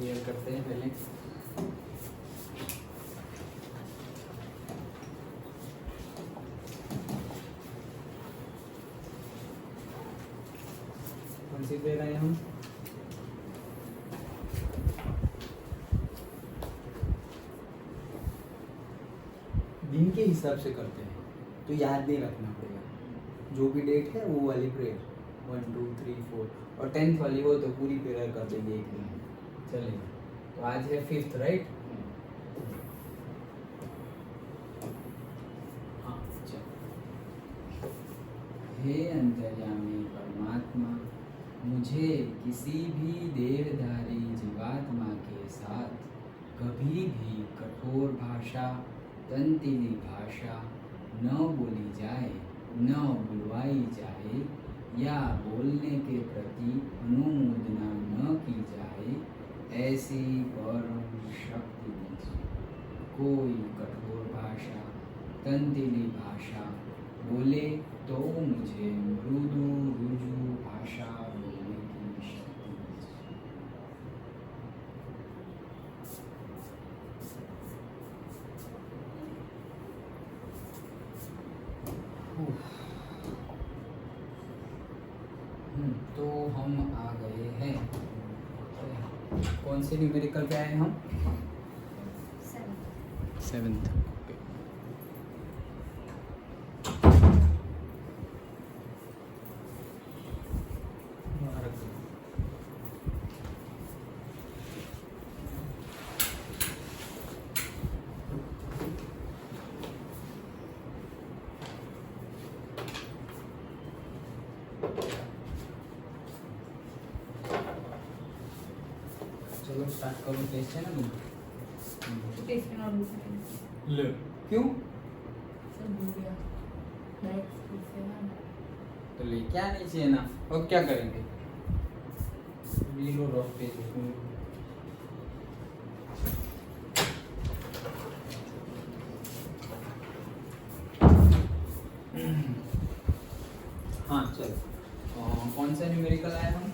Clear करते हैं पहले। कौन सी पेयर आए हम? दिन के हिसाब से करते हैं तो याद नहीं रखना पड़ेगा, जो भी डेट है वो वाली प्रेयर 1 2 3 4 और 10th वाली हो तो पूरी प्रेयर कर देंगे एक दिन चलेगा। तो आज है 5th राइट? हाँ चलो। हे अंतर्यामी परमात्मा, मुझे किसी भी देहधारी जीवात्मा के साथ कभी भी कठोर भाषा, तंतिली भाषा न बोली जाए, न बुलवाई जाए या बोलने के प्रति अनुमोदना न की जाए, ऐसी परम शक्ति मुझे कोई कठोर भाषा, तंतिली भाषा बोले तो मुझे मृदु रुजु भाषा बोलने की शक्ति मुझे। तो हम आ गए हैं कौन से न्यूमेरिकल पे आए हम? 7th। चलो स्टार्ट करो। टेस्ट है ना तुम? टेस्ट के नॉट दूसरे ले क्यों? सब भूल गया नेक्स्ट से ना तो ले क्या नहीं चाहिए ना, और क्या करेंगे? लो रफ पेज हाँ चलो। कौन सा न्यूमेरिकल आया हम?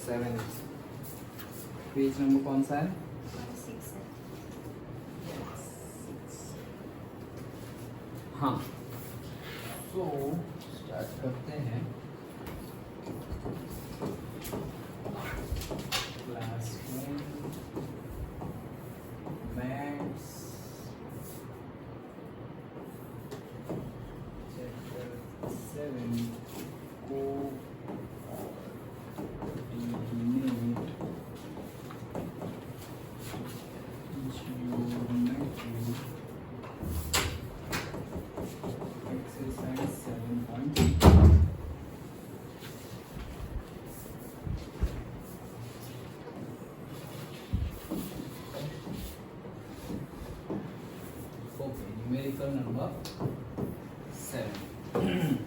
7th। पेज नंबर कौन सा है? 6 है। हाँ तो स्टार्ट करते हैं। क्लास 1 मैथ्स चैप्टर 7 को exercise 7.8। Okay numerical number 7।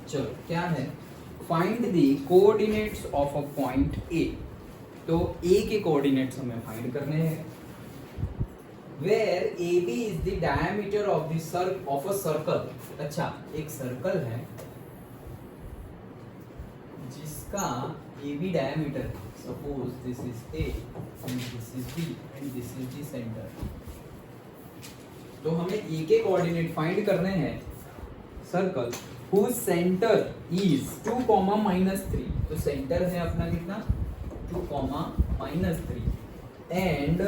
चलो क्या है? Find the coordinates of a point A. तो ए के कोऑर्डिनेट्स हमें फाइंड करने हैं। Where A B is the diameter of the circle of a circle. अच्छा एक सर्कल है जिसका ए बी डायमीटर है। Suppose this is A and this is B and this is the centre. तो हमें ए के कोऑर्डिनेट फाइंड करने हैं सर्कल whose center is 2, -3। तो सेंटर है अपना कितना? 2, -3 and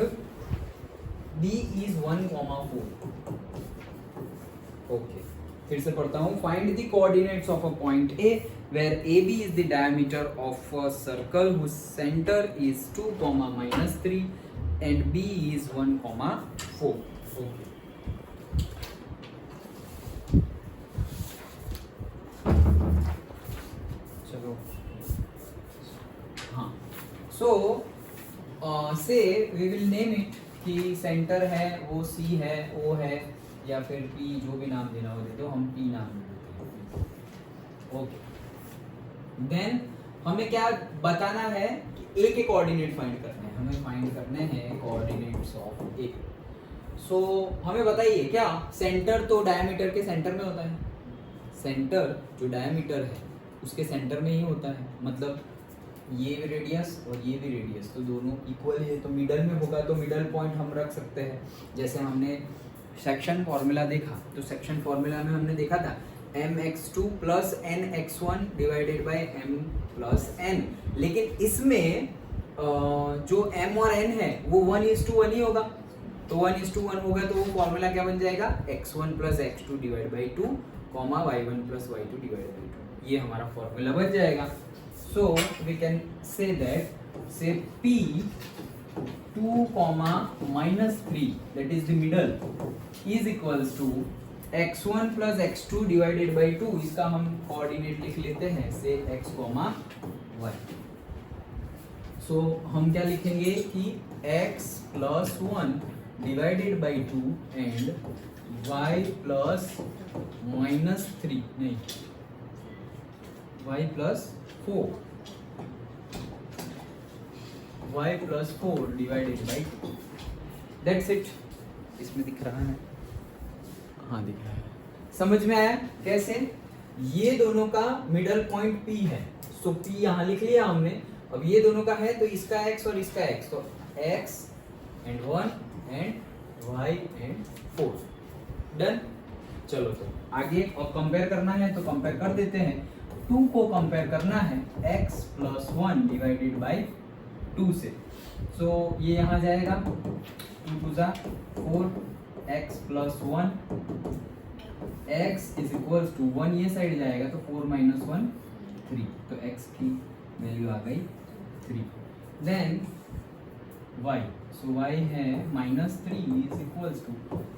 B is 1, 4। ओके फिर से पढ़ता हूँ। Find the coordinates of a point A where AB is the diameter of a circle whose center is 2, -3 and B is 1, 4। Okay चलो हाँ सो से वी विल नेम इट कि सेंटर है वो सी है ओ है या फिर पी, जो भी नाम देना हो दे दो, हम पी नाम दे देते हैं। ओके देन हमें क्या बताना है कि ए के कोऑर्डिनेट फाइंड करने हैं। हमें फाइंड करने हैं कोऑर्डिनेट्स ऑफ ए। सो हमें बताइए क्या सेंटर तो डायमीटर के सेंटर में होता है। सेंटर जो डायमीटर है उसके सेंटर में ही होता है। मतलब ये भी रेडियस और ये भी रेडियस, तो दोनों इक्वल है, तो मिडल में होगा तो मिडल पॉइंट हम रख सकते हैं। जैसे हमने सेक्शन फॉर्मूला देखा, तो सेक्शन फॉर्मूला में हमने देखा था mx2 plus nx1 divided by m plus n, लेकिन इसमें जो m और n है वो 1:1 ही होगा, तो 1:1 होगा तो वो फॉर्मूला क्या बन जाएगा, x1 plus x2 divide by 2 comma y1 plus y2 divide by 2, ये हमारा फॉर्मूला बन जाएगा। So we can say that say p 2 -3 that is the middle is equals to x1 plus x2 divided by 2, इसका हम coordinate लिख लेते हैं से x, y। सो हम क्या लिखेंगे कि x plus 1 divided by 2 and y plus -3 नहीं y plus 4 divided by 2, that's it. इसमें दिख रहा है, हाँ दिख रहा है, समझ में आया कैसे? ये दोनों का मिडल पॉइंट P है, सो P यहाँ लिख लिया हमने। अब ये दोनों का है तो इसका x और इसका x, तो x and 1 and y and 4, done. चलो तो आगे और कंपेयर करना है तो कंपेयर कर देते हैं। 2 को कंपेयर करना है x प्लस 1 डिवाइडेड बाई 2 से, सो ये यहाँ जाएगा 2 2 जा 4, x plus 1 x is equals to 1 ये साइड जाएगा तो 4 - 1 3, तो x की वैल्यू आ गई 3। देन y, सो y है -3 is equals to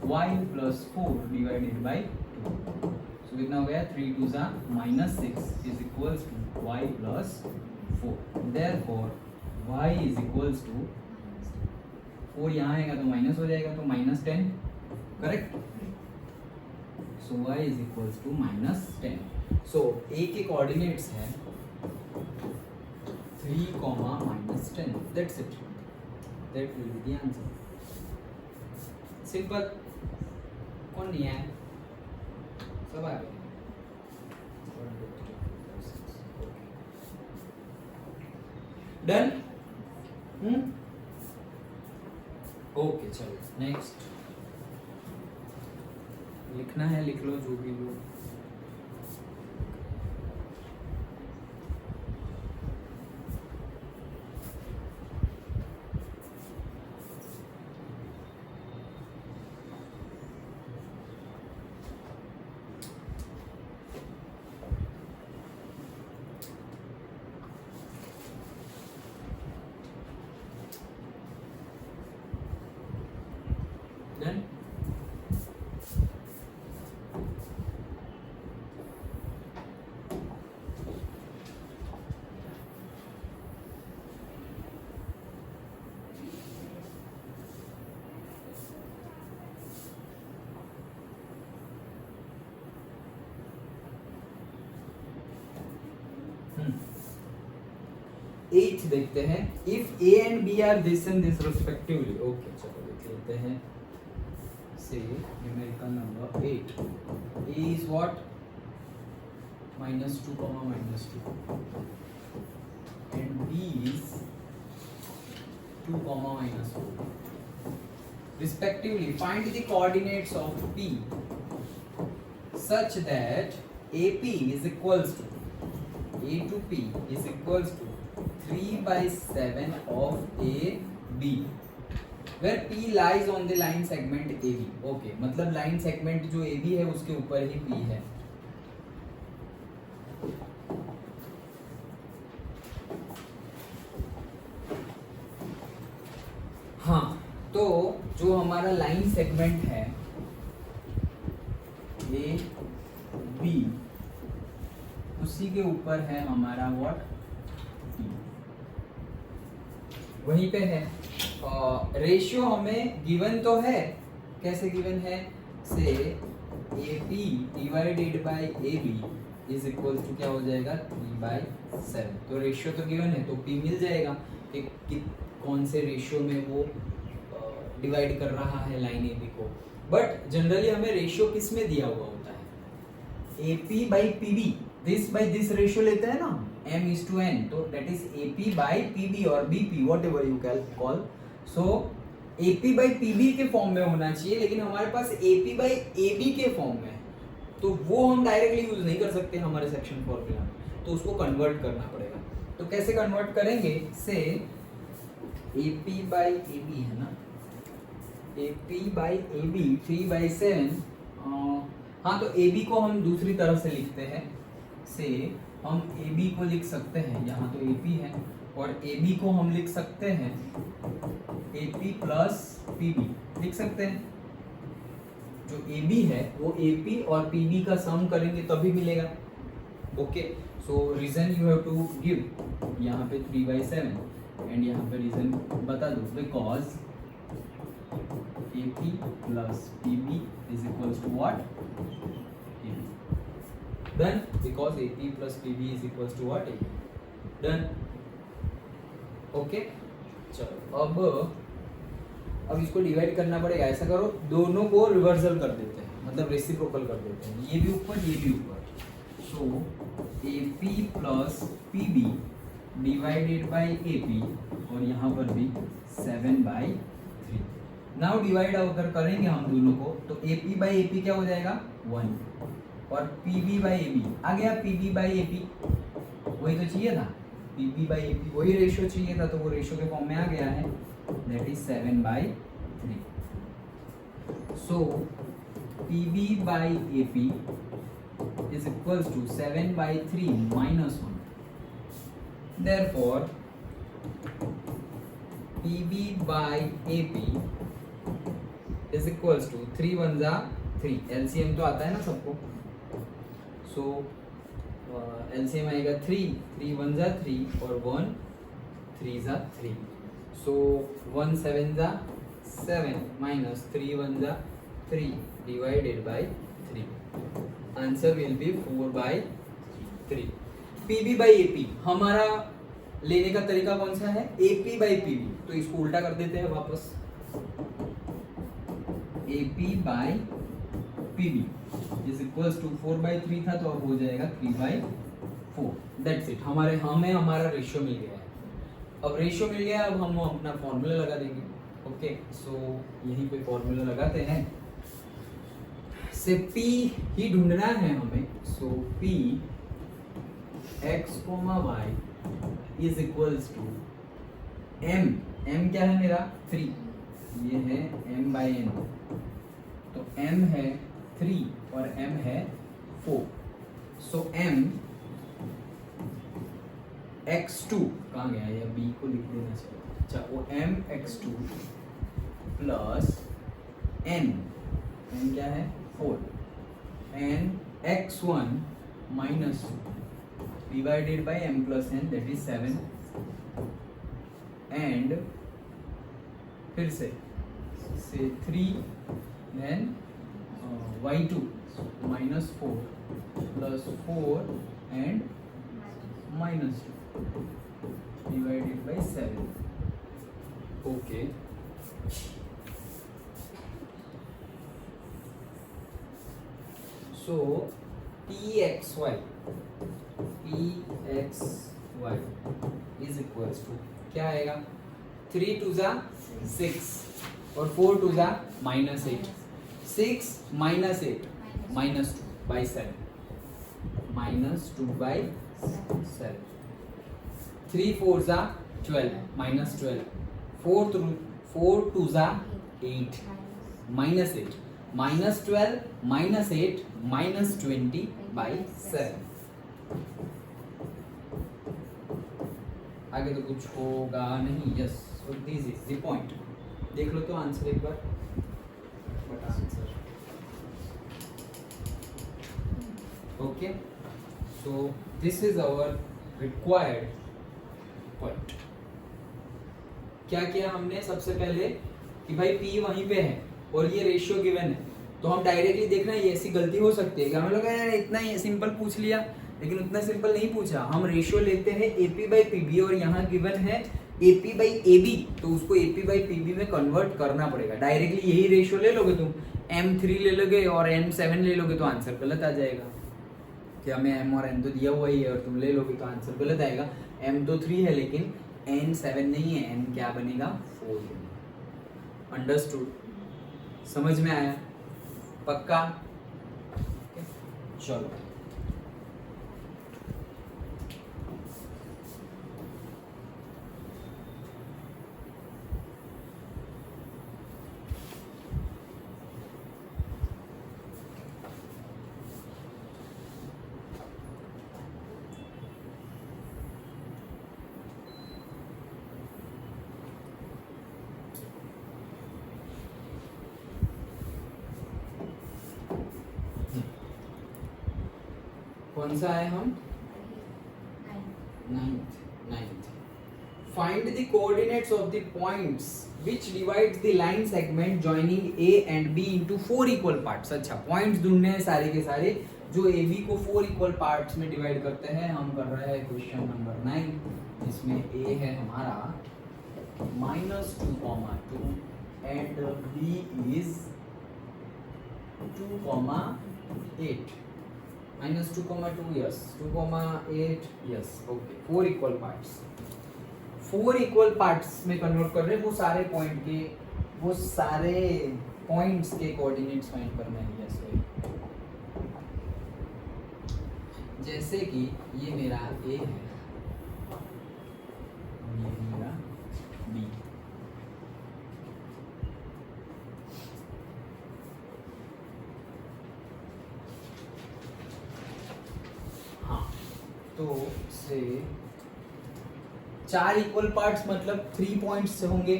y plus 4 divided by 2, so कितना हो गया 3 2 जा -6 is equals to y plus 4, therefore y is equals to 4 यहाँ आएगा तो माइनस हो जाएगा तो -10, correct. So y is equals to -10। So a के कोऑर्डिनेट्स हैं 3, -10, that's it, that will be the answer. Simple, कौन नहीं है, सब आ गए। डन। ओके चलो नेक्स्ट लिखना है, लिख लो जो भी लो। Done? एट देखते हैं, if A and B are this and this respectively. Okay चलो देख लेते हैं। Say numerical number 8, a is what, -2, -2 and b is 2, -4 respectively. Find the coordinates of p such that AP is equals to A to P is equals to 3/7 of AB, where P lies on the line segment AB. Okay, मतलब line segment जो AB है उसके ऊपर ही P है। हाँ, तो जो हमारा लाइन सेगमेंट है AB, उसी के ऊपर है हमारा व्हाट, वहीं पे है। रेशियो हमें गिवन तो है, कैसे गिवन है, say AP divided by AB is equal to क्या हो जाएगा 3/7। तो रेशियो तो गिवन है तो P मिल जाएगा कि कौन से रेशियो में वो डिवाइड कर रहा है लाइन AB को। बट जनरली हमें रेशियो किस में दिया हुआ होता है, AP by PB, this by this ratio लेते हैं ना m:n, तो that is AP by PB और BP what ever you can call. So AP by PB के फॉर्म में होना चाहिए, लेकिन हमारे पास AP by AB के फॉर्म में है, तो वो हम डायरेक्टली यूज नहीं कर सकते हमारे सेक्शन फॉर्मूला में, तो उसको कन्वर्ट करना पड़ेगा. तो कैसे कन्वर्ट करेंगे, से AP by AB है ना, AP by AB 3/7. हाँ, तो AB को हम दूसरी तरफ से लिखते हैं, से हम AB को लिख सकते हैं, यहाँ तो AP है, और AB को हम लिख सकते हैं AP प्लस PB लिख सकते हैं. जो AB है वो AP और PB का सम करेंगे तभी मिलेगा. Okay, so reason you have to give, यहाँ पे 3/7 एंड यहाँ पे रीजन बता दो, because AP plus PB is equals to what? AB. Done. Because AP plus PB is equals to what? AB. Done. Okay. चलो अब इसको डिवाइड करना पड़ेगा. ऐसा करो, दोनों को रिवर्सल कर देते हैं, मतलब रेसिप्रोकल कर देते हैं, ये भी ऊपर ये भी ऊपर. सो AP plus PB divided by AP, और यहाँ पर भी 7/3. नाउ डिवाइड अगर करेंगे हम दोनों को, तो AP by AP क्या हो जाएगा 1, और PB by AB आ गया. PB by AP वही तो चाहिए था, PB by AP वही रेशियो चाहिए था, तो वो रेशियो के फॉर्म में आ गया है, that is 7/3. So PB by AP is equals to 7/3 minus 1. Therefore PB by AP is equals to 3 1 जा 3. LCM तो आता है ना सबको, सो LCM आएगा 3 3 1 जा 3 और 1 3 जा 3. सो 1 7 जा 7 माइनस 3 1 जा 3 divided by 3. Answer will be 4/3. PB by AP हमारा लेने का तरीका कौन सा है, AP by PB, तो इसको उल्टा कर देते हैं वापस. AP by PB is equals to 4/3 था, तो अब हो जाएगा 3/4. That's it. हमें हमारा रेशियो मिल गया है. अब रेशियो मिल गया, अब हम अपना फॉर्मूला लगा देंगे. ओके, सो यहीं पे फॉर्मूला लगाते हैं. से P ही ढूंढना है हमें. सो P x, y is equals to m क्या है मेरा 3, ये है m/n, तो m है 3 और m है 4. सो m x2 कहाँ गया, या b को लिख देना चाहिए. अच्छा, वो m x2 प्लस n क्या है 4, n x1 minus 2 divided by m plus n, that is 7, and फिर से 3 then y2 minus 4 plus 4 and minus 2 divided by 7. Okay. So pxy is equals to क्या आएगा, 3 2 जा 6 और 4 2 जा -8. 6 minus 8 minus 2 by 7 minus 2 by 7. 3 4 जा 12 minus 12. 4 2 जा 8 minus 8 minus 12 minus 8 minus 20 by 7. आगे तो कुछ होगा नहीं. Yes, so this is the point. देख लो तो आंसर एक बार. What answer? Okay, so this is our required point. क्या किया हमने सबसे पहले कि भाई P वहीं पे है और ये रेशियो गिवन है, तो हम डायरेक्टली देखना ये ऐसी गलती हो सकती है कि हमें लगा यार इतना ही सिंपल पूछ लिया, लेकिन उतना सिंपल नहीं पूछा. हम रेशियो लेते हैं AP by PB और यहाँ गिवन है AP by AB, तो उसको AP by PB में कन्वर्ट करना पड़ेगा. डायरेक्टली यही रेशियो ले लोगे तुम, M3 ले लोगे और M7 ले लोगे तो आंसर गलत आ जाएगा. कि हमें m और n तो दिया हुआ ही है और तुम ले लोगे तो आंसर गलत आएगा। m तो 3 है लेकिन n 7 नहीं है, n क्या बनेगा 4 बनेगा। अंडरस्टूड? समझ में आया? पक्का? चलो कौन सा है हम? Ninth. Find the coordinates of the points which divides the line segment joining A and B into 4 equal parts। अच्छा, पॉइंट्स ढूंढने हैं सारे के सारे जो ए बी को 4 इक्वल पार्ट्स में डिवाइड करते हैं। हम कर रहे हैं क्वेश्चन नंबर 9 जिसमें ए है हमारा -2,2 and B is 2,8। -2,2 yes, 2,8 yes, okay. 4 equal parts, 4 equal parts में कन्वर्ट कर रहे हैं। वो सारे पॉइंट्स के कोऑर्डिनेट्स फाइंड करना है। यस, जैसे कि ये मेरा ए है, ये मेरा बी। हाँ, तो से 4 इक्वल पार्ट्स मतलब 3 पॉइंट्स होंगे,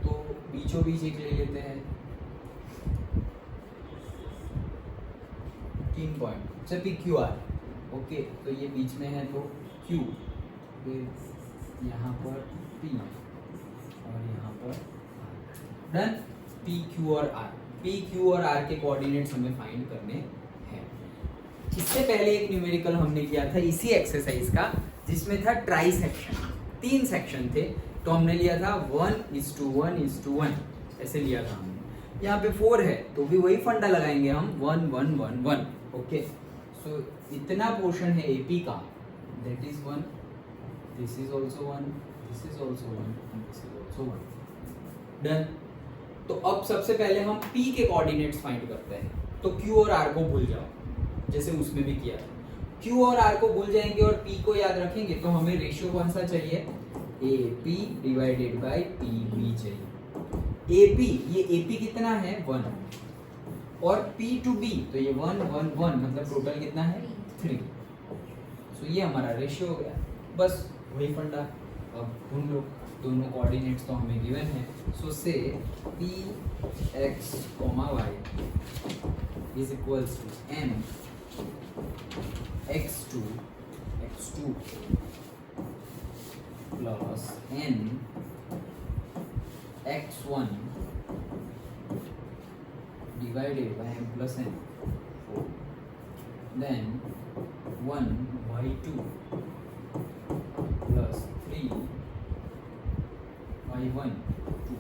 तो बीचों बीच एक ले लेते हैं। 3 पॉइंट से पी क्यू आर, ओके। तो ये बीच में है तो Q, फिर यहाँ पर P और यहाँ पर R। डन। P, Q और R, P, Q और R के कोऑर्डिनेट्स हमें फाइंड करने हैं। इससे पहले एक न्यूमेरिकल हमने किया था इसी एक्सरसाइज का जिसमें था ट्राई सेक्शन। 3 सेक्शन थे तो हमने लिया था 1:1:1 ऐसे लिया था हमने। यहाँ पे 4 है तो भी वही फंडा लगाएंगे हम 1:1:1:1, ओके। सो इतना पोर्शन है एपी का, that is 1, this is also 1, this is also 1, this is also 1। Done. तो अब सबसे पहले हम पी के कोऑर्डिनेट्स फाइंड करते हैं। तो क्यू और आर को भूल जाओ जैसे उसमें भी किया था। क्यू और आर को भूल जाएंगे और पी को याद रखेंगे तो हमें रेशियो कौन सा चाहिए? A P divided by P B चाहिए। ए पी, ये ए पी कितना है 1 और P to B तो ये 1:1:1 मतलब टोटल कितना है 3। सो ये हमारा रेशियो हो गया। बस वही फंडा। अब ढूंढ लो, दोनों कोऑर्डिनेट्स तो हमें गिवन है। सो से P x, y is equals to M x2 plus N x1 divided by m plus n, 4. Then 1/2 plus 3/1 2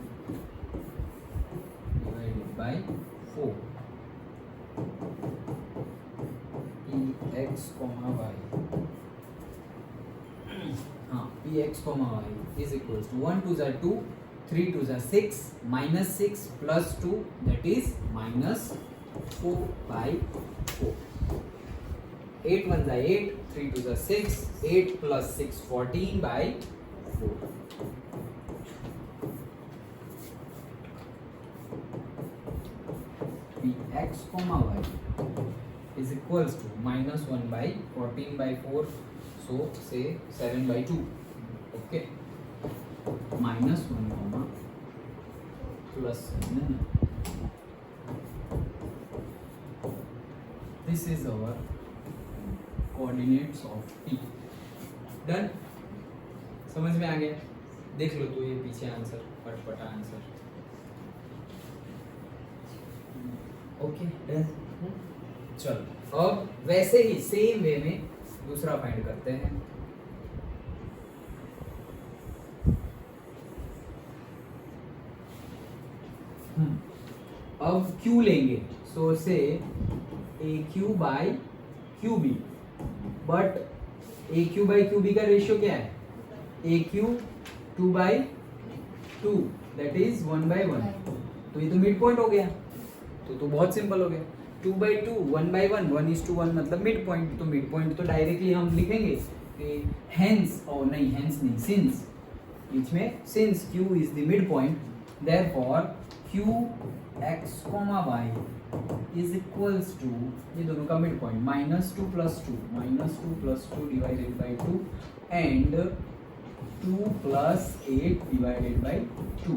divided by 4 px, y हाँ px, y is equals to 1 2 2 3 2 6 -6 plus 2 that is -4/4। 8 1 8, 3 2 6, 8 plus 6 14/4। Px, y is equals to -1/14/4, so say 7/2, okay। -1 plus 7, this is our coordinates of P। Done. समझ में आ गया? देख लो तो ये पीछे answer, पटपटा answer, okay done. चलो अब वैसे ही सेम वे में दूसरा फाइंड करते हैं। अब Q लेंगे, सो से AQ by QB but A Q by Q B का रेशियो क्या है? A Q 2/2 that is 1/1। तो ये तो मिड पॉइंट हो गया, तो बहुत सिंपल हो गया। 2/2 1/1 1:1 मतलब मिड पॉइंट। तो मिड पॉइंट तो डायरेक्टली हम लिखेंगे कि हेंस, और नहीं हेंस नहीं, सिंस, बीच में since q is the midpoint, therefore q x, y is equals to, ये दोनों का midpoint, -2 + 2 divided by 2 and 2 + 8 divided by 2।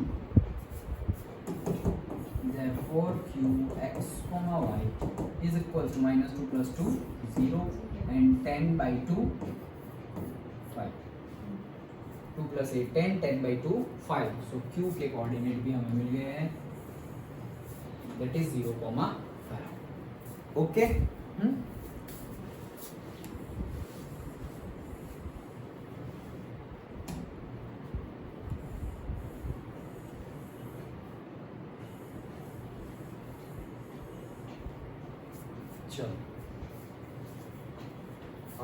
Therefore qx, y is equal to -2 + 2 0 and 10/2 5, 2 + 8 10, 10/2 5। So q के coordinate भी हमें मिल गए हैं, that is 0, 5। ओके, चलो,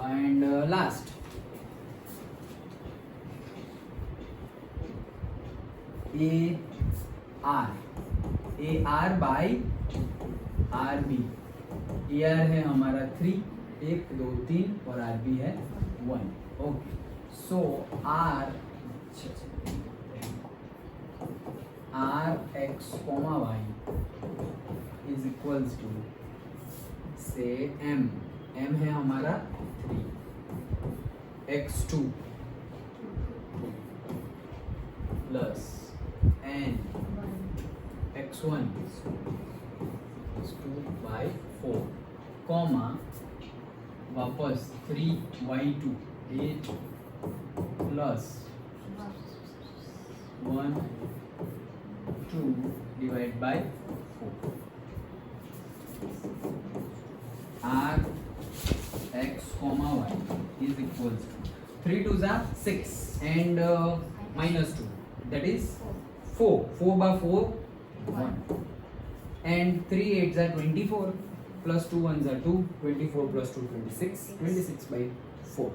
and last A R by R B. A R है हमारा 3, 1 2 3 और आर बी है 1। Okay, so R x, y is equals to से m है हमारा 3, x2 plus n x1 is 2/4, comma वापस 3y2 8 plus 1 2 divide by 4। r x, y is equals to 3 2s are 6 and -2 that is 4, 4/4 1 and 3 8s are 24 plus 2 1s are 2, 24 plus 2 26, 26/4।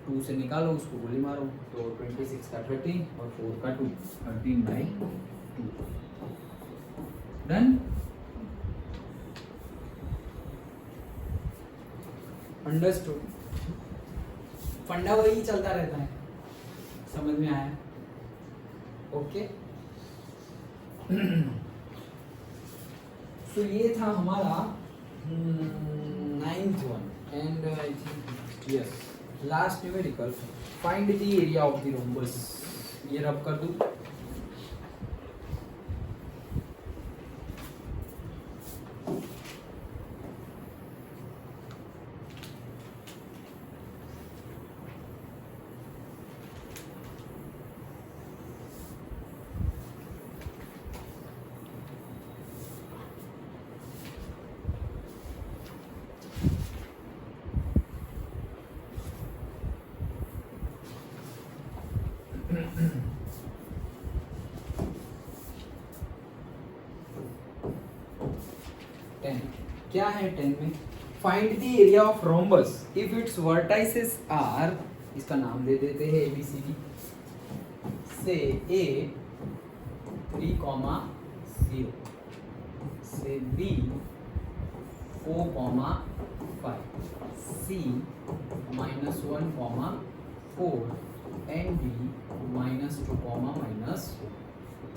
2 से निकालो, उसको गोली मारो, तो 26 का 13 और 4 का 2, 13/2। Done, understood. फंडा वही चलता रहता है, समझ में आया? ओके, तो ये था हमारा 9th one and I think yes last numerical, find the area of the rhombus. ये रब कर दूं, क्या है 10 में? Find the area of rhombus if its vertices are, इसका नाम दे देते हैं ABCD, से A 3,0 से B 4,5 C -1,4 and D -2, -4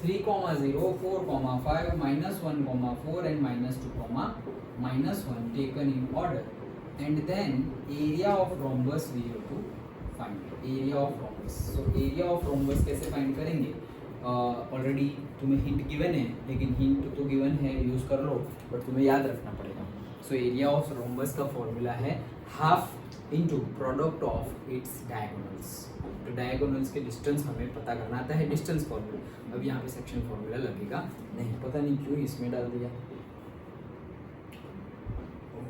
3,0 4,5 -1,4 and -2, -1 taken in order, and then area of rhombus we have to find, area of rhombus। so area of rhombus कैसे find करेंगे? Already तुम्हें hint given है, लेकिन हिंट तो given है, use कर लो, but तुम्हें याद रखना पड़ेगा। सो एरिया ऑफ रोम्बस का फॉर्मूला है half into product of its diagonals. तो डायगोनल्स के डिस्टेंस हमें पता करना आता है, डिस्टेंस फॉर्मूला। अब यहाँ पे सेक्शन फॉर्मूला लगेगा नहीं, पता नहीं क्यों इसमें डाल दिया,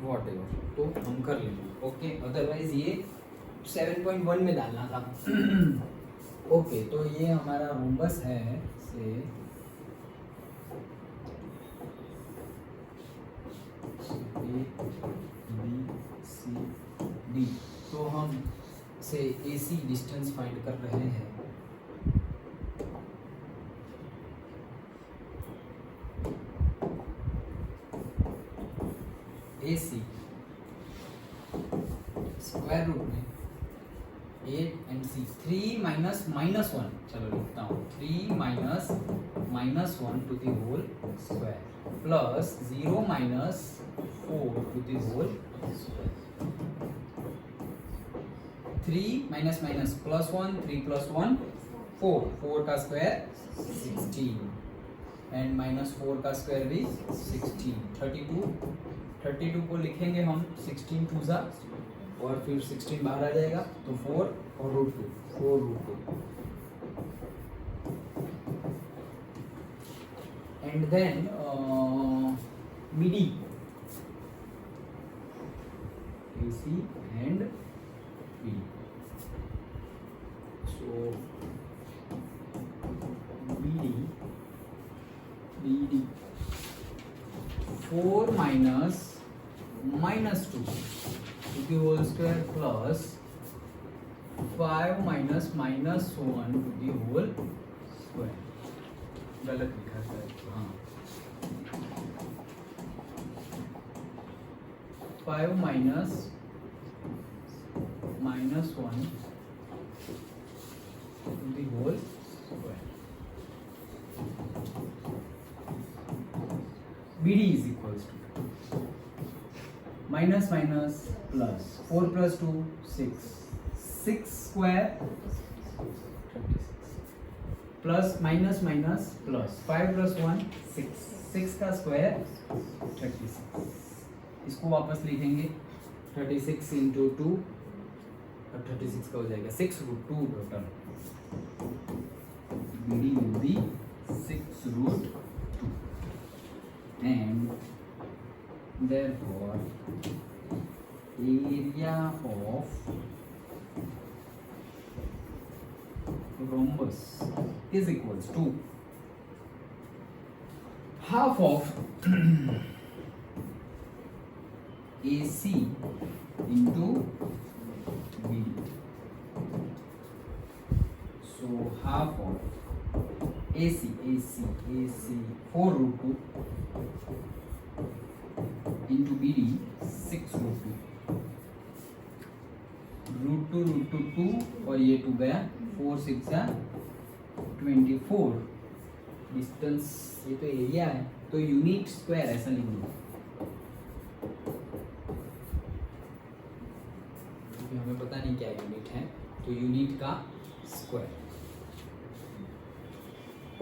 वॉट एवर, तो हम कर लेंगे। ओके, अदरवाइज ये 7.1 में डालना था। ओके, तो ये हमारा रोम्बस है से A B C डी। तो हम से AC डिस्टेंस फाइंड कर रहे हैं। AC स्क्वायर रूट में 8 and C 3 minus minus 1, चलो लिखता हूँ 3 minus minus 1 to the whole square plus 0 minus 4 to the whole square. 3 minus minus plus 1, 3 plus 1 4, 4 का स्क्वायर 16 and minus 4 का स्क्वायर भी 16, 32 को लिखेंगे हम 16 टू ज़ा और फिर 16 बाहर आ जाएगा तो 4 और root 2, 4 root 2 and then BD AC and BD. So BD 4 minus minus 2 to the whole square plus 5 minus minus 1 to the whole square. गलत लिखा है हाँ 5 minus minus 1 to the whole square. BD is equals to minus minus plus 4 plus 2 6 square 36 plus minus minus plus 5 plus 1 6 का square 36. इसको वापस लिखेंगे 36 into 2 और 36 का हो जाएगा 6 root 2 total. BD will be 6 root 2 and therefore area of rhombus is equals to half of AC into BD. So half of AC 4 root 2 into BD 6 root 2 2 और ये 2 गया 4 6 24. डिस्टेंस ये तो एरिया है तो यूनिट स्क्वायर ऐसा लिख दो क्योंकि हमें पता नहीं क्या यूनिट है तो यूनिट का स्क्वायर.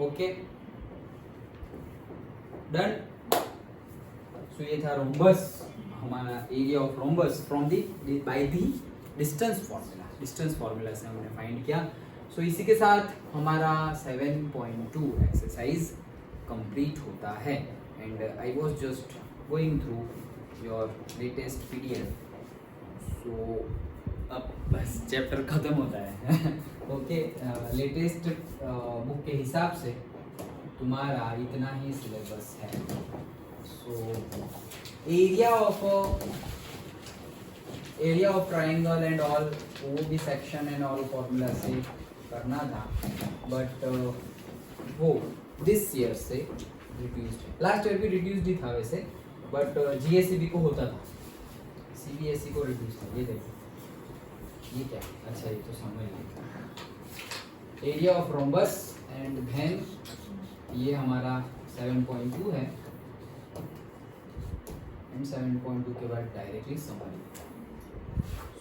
Okay done. सो ये था रोम्बस हमारा area of rhombus from the by the distance formula से हमने फाइंड किया. सो इसी के साथ हमारा 7.2 एक्सरसाइज कंप्लीट होता है and I was just going through your latest PDF. सो अब बस चैप्टर ख़त्म होता है. ओके लेटेस्ट बुक के हिसाब से तुम्हारा इतना ही सिलेबस है. So area of triangle and all वो भी सेक्शन एंड ऑल फॉर्मूला से करना था बट वो दिस ईयर से रिड्यूस्ड. लास्ट ईयर भी रिड्यूस्ड ही था वैसे बट GSEB को होता था CBSE को रिड्यूस था. ये देखो ये क्या अच्छा ये तो समझ लिया. Area of rhombus and then ये हमारा 7.2 है एंड 7.2 के बाद डायरेक्टली समझ.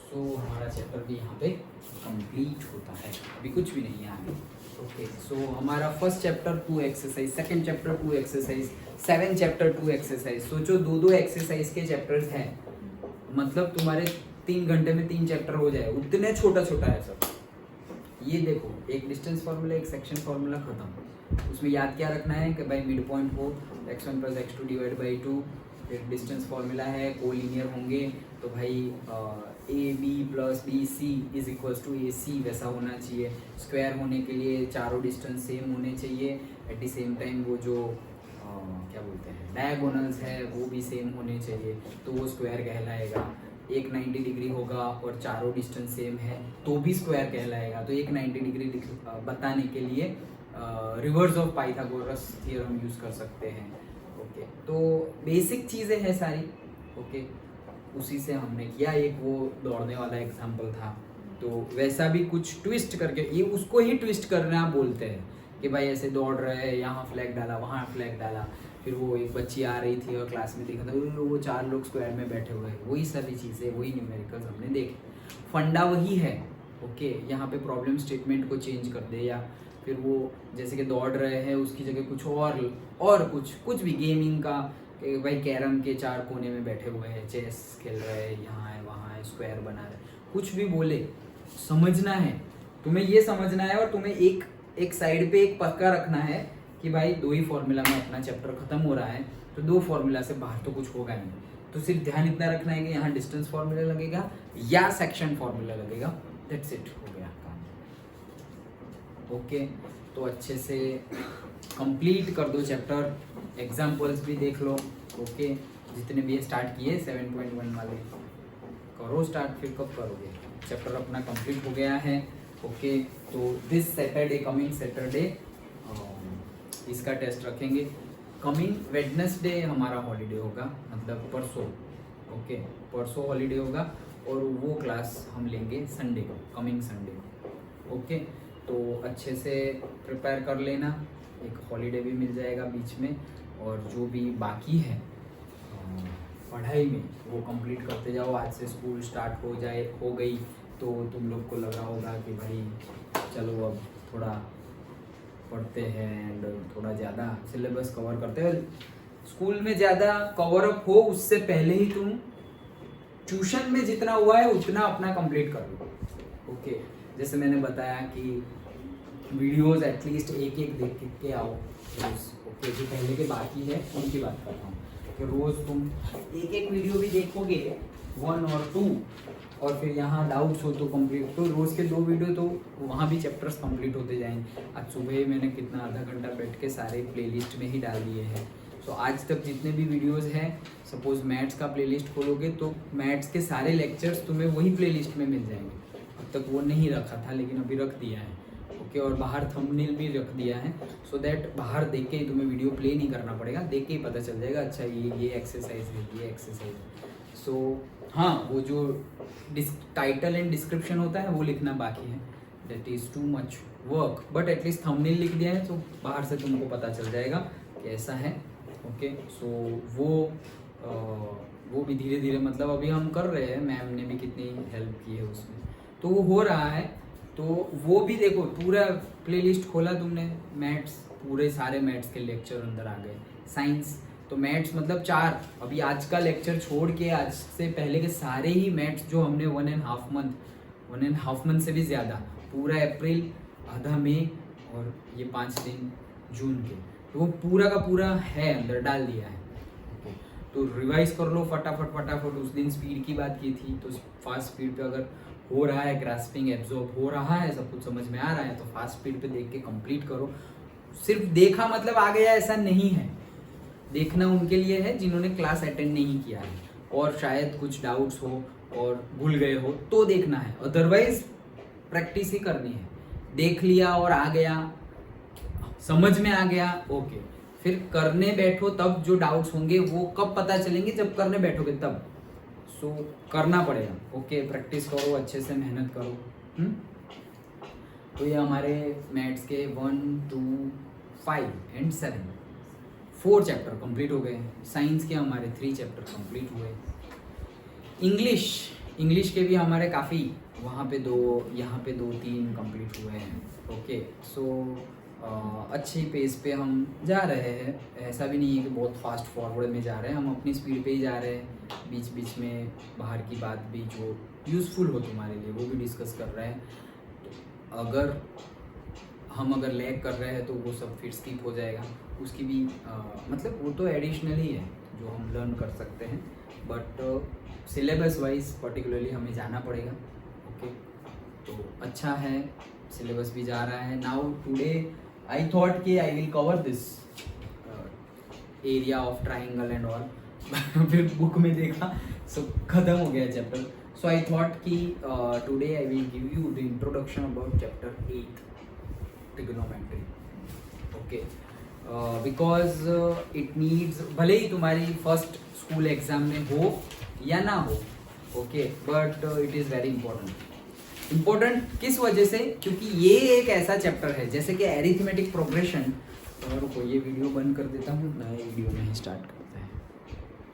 सो हमारा चैप्टर भी यहाँ पे कंप्लीट होता है. अभी कुछ भी नहीं है आगे. ओके सो हमारा first chapter 2 exercise, second chapter 2 exercise, 7 chapter 2 exercise. सोचो 2 एक्सरसाइज के चैप्टर्स हैं मतलब तुम्हारे 3 घंटे में 3 चैप्टर हो जाए. उतने छोटा छोटा है सब. ये देखो एक डिस्टेंस फार्मूला एक सेक्शन फार्मूला खत्म. उसमें याद क्या रखना है कि भाई मिड पॉइंट हो x1 + x2 डिवाइड बाई 2. फिर डिस्टेंस फार्मूला है कोलिनियर होंगे तो भाई AB + BC is equals to AC वैसा होना चाहिए. स्क्वायर होने के लिए चारों डिस्टेंस सेम होने चाहिए. एट द सेम टाइम वो जो क्या बोलते हैं डायगोनल्स है वो भी सेम होने चाहिए तो वो स्क्वायर कहलाएगा. एक 90 डिग्री होगा और चारों डिस्टेंस सेम है तो भी स्क्वायर कहलाएगा। तो एक 90 डिग्री बताने के लिए reverse of Pythagoras theorem use कर सकते हैं। ओके, तो बेसिक चीज़ें हैं सारी। ओके, उसी से हमने किया। एक वो दौड़ने वाला एग्जाम्पल था, तो वैसा भी कुछ ट्विस्ट करके, ये उसको ही ट्विस्ट करना बोलते हैं कि भाई ऐसे दौड़ रहे हैं, यहाँ फ्लैग डाला, वहाँ फ्लैग डाला, फिर वो एक बच्ची आ रही थी और क्लास में देखा था वो 4 लोग स्क्वायर में बैठे हुए हैं। वही सारी चीज़ें, वही न्यूमेरिकल्स हमने देखे, फंडा वही है। ओके, यहाँ पे प्रॉब्लम स्टेटमेंट को चेंज कर दे, या फिर वो जैसे कि दौड़ रहे हैं उसकी जगह कुछ और कुछ भी गेमिंग का, कि भाई कैरम के 4 कोने में बैठे हुए हैं, चेस खेल रहे हैं, यहाँ है वहाँ है, स्क्वायर बना रहे, कुछ भी बोले, समझना है तुम्हें, ये समझना है। और तुम्हें एक साइड पे एक पक्का रखना है कि भाई 2 ही फॉर्मूला में अपना चैप्टर खत्म हो रहा है, तो 2 फॉर्मूला से बाहर तो कुछ होगा नहीं। तो सिर्फ ध्यान इतना रखना है कि यहाँ डिस्टेंस फॉर्मूला लगेगा या सेक्शन फॉर्मूला लगेगा, दैट्स इट, हो गया काम। ओके, तो अच्छे से कंप्लीट कर दो चैप्टर, एग्जाम्पल्स भी देख लो। ओके, जितने भी स्टार्ट किए 7.1 वाले करो स्टार्ट, फिर कब करोगे, चैप्टर अपना कंप्लीट हो गया है। ओके, तो दिस सैटरडे, कमिंग सैटरडे इसका टेस्ट रखेंगे। कमिंग वेडनेसडे हमारा हॉलीडे होगा, मतलब परसों। ओके, परसों हॉलीडे होगा और वो क्लास हम लेंगे संडे को, कमिंग संडे को। ओके, तो अच्छे से प्रिपेयर कर लेना, एक हॉलीडे भी मिल जाएगा बीच में, और जो भी बाकी है पढ़ाई में वो कंप्लीट करते जाओ। आज से स्कूल स्टार्ट हो गई तो तुम लोग को लग रहा होगा कि भाई चलो अब थोड़ा पढ़ते हैं एंड थोड़ा ज़्यादा सिलेबस कवर करते हैं। स्कूल में ज़्यादा कवर अप हो उससे पहले ही तुम ट्यूशन में जितना हुआ है उतना अपना कंप्लीट कर लो। ओके, जैसे मैंने बताया कि वीडियोस एटलीस्ट एक देख के आओ रोज। ओके, जो पहले के बाकी है उनकी बात कर रहा हूँ कि रोज़ तुम एक वीडियो भी देखोगे 1 और 2, और फिर यहाँ डाउट्स हो तो कंप्लीट, तो रोज़ के 2 वीडियो तो वहाँ भी चैप्टर्स कंप्लीट होते जाएंगे। आज सुबह ही मैंने कितना आधा घंटा बैठ के सारे प्लेलिस्ट में ही डाल दिए हैं। सो आज तक जितने भी वीडियोस हैं, सपोज मैथ्स का प्लेलिस्ट खोलोगे तो मैथ्स के सारे लेक्चर्स तुम्हें वही प्लेलिस्ट में मिल जाएंगे। अब तक वो नहीं रखा था लेकिन अभी रख दिया है। ओके, और बाहर थंबनेल भी रख दिया है, सो दैट बाहर देख के ही तुम्हें वीडियो प्ले नहीं करना पड़ेगा, देख के ही पता चल जाएगा अच्छा ये एक्सरसाइज है, ये एक्सरसाइज है। सो हाँ, वो जो टाइटल एंड डिस्क्रिप्शन होता है वो लिखना बाकी है, that is too much work, but at least thumbnail लिख दिया है तो बाहर से तुमको पता चल जाएगा कि ऐसा है। ओके, सो वो भी धीरे धीरे, मतलब अभी हम कर रहे हैं, मैम ने भी कितनी हेल्प की है उसमें, तो वो हो रहा है। तो वो भी देखो, पूरा प्लेलिस्ट खोला तुमने, मैथ्स, पूरे सारे मैथ्स के लेक्चर अंदर आ गए। साइंस तो मैथ्स मतलब 4, अभी आज का लेक्चर छोड़ के आज से पहले के सारे ही मैथ्स जो हमने 1.5 मंथ से भी ज़्यादा, पूरा अप्रैल, आधा मई और ये 5 दिन जून के, तो वो पूरा का पूरा है अंदर डाल दिया है। तो रिवाइज कर लो फटाफट। उस दिन स्पीड की बात की थी, तो फास्ट स्पीड पे अगर हो रहा है, ग्रास्पिंग एब्जॉर्ब हो रहा है, सब कुछ समझ में आ रहा है, तो फास्ट स्पीड पे देख के कंप्लीट करो। सिर्फ देखा मतलब आ गया ऐसा नहीं है, देखना उनके लिए है जिन्होंने क्लास अटेंड नहीं किया है और शायद कुछ डाउट्स हो और भूल गए हो तो देखना है, अदरवाइज प्रैक्टिस ही करनी है। देख लिया और आ गया, समझ में आ गया, ओके, फिर करने बैठो तब जो डाउट्स होंगे वो कब पता चलेंगे, जब करने बैठोगे तब। सो करना पड़ेगा। ओके, प्रैक्टिस करो, अच्छे से मेहनत करो। तो ये हमारे मैथ्स के 1, 2, 5 एंड 7 4 चैप्टर कंप्लीट हो गए। साइंस के हमारे 3 चैप्टर कंप्लीट हुए। इंग्लिश के भी हमारे काफ़ी, वहाँ पे 2, यहाँ पे 2, 3 कंप्लीट हुए हैं। ओके, सो अच्छी पेस पे हम जा रहे हैं, ऐसा भी नहीं है कि बहुत फास्ट फॉरवर्ड में जा रहे हैं, हम अपनी स्पीड पे ही जा रहे हैं। बीच बीच में बाहर की बात भी जो यूज़फुल हो तुम्हारे लिए वो भी डिस्कस कर रहे हैं। तो अगर लैग कर रहे हैं तो वो सब फिर स्किप हो जाएगा, उसकी भी मतलब वो तो एडिशनल ही है जो हम लर्न कर सकते हैं, बट सिलेबस वाइज पर्टिकुलरली हमें जाना पड़ेगा। ओके, तो अच्छा है, सिलेबस भी जा रहा है। नाउ टुडे आई थॉट कि I will cover this area of triangle and all फिर बुक में देखा सो खत्म हो गया चैप्टर. सो आई थॉट कि today I will give you the introduction about chapter 8 trigonometry. Okay, because it needs, भले ही तुम्हारी फर्स्ट स्कूल एग्जाम में हो या ना हो, okay, but it is very important किस वजह से? क्योंकि ये एक ऐसा चैप्टर है जैसे कि एरिथमेटिक प्रोग्रेशन. रुको, ये वीडियो बंद कर देता हूँ, नए वीडियो में ही स्टार्ट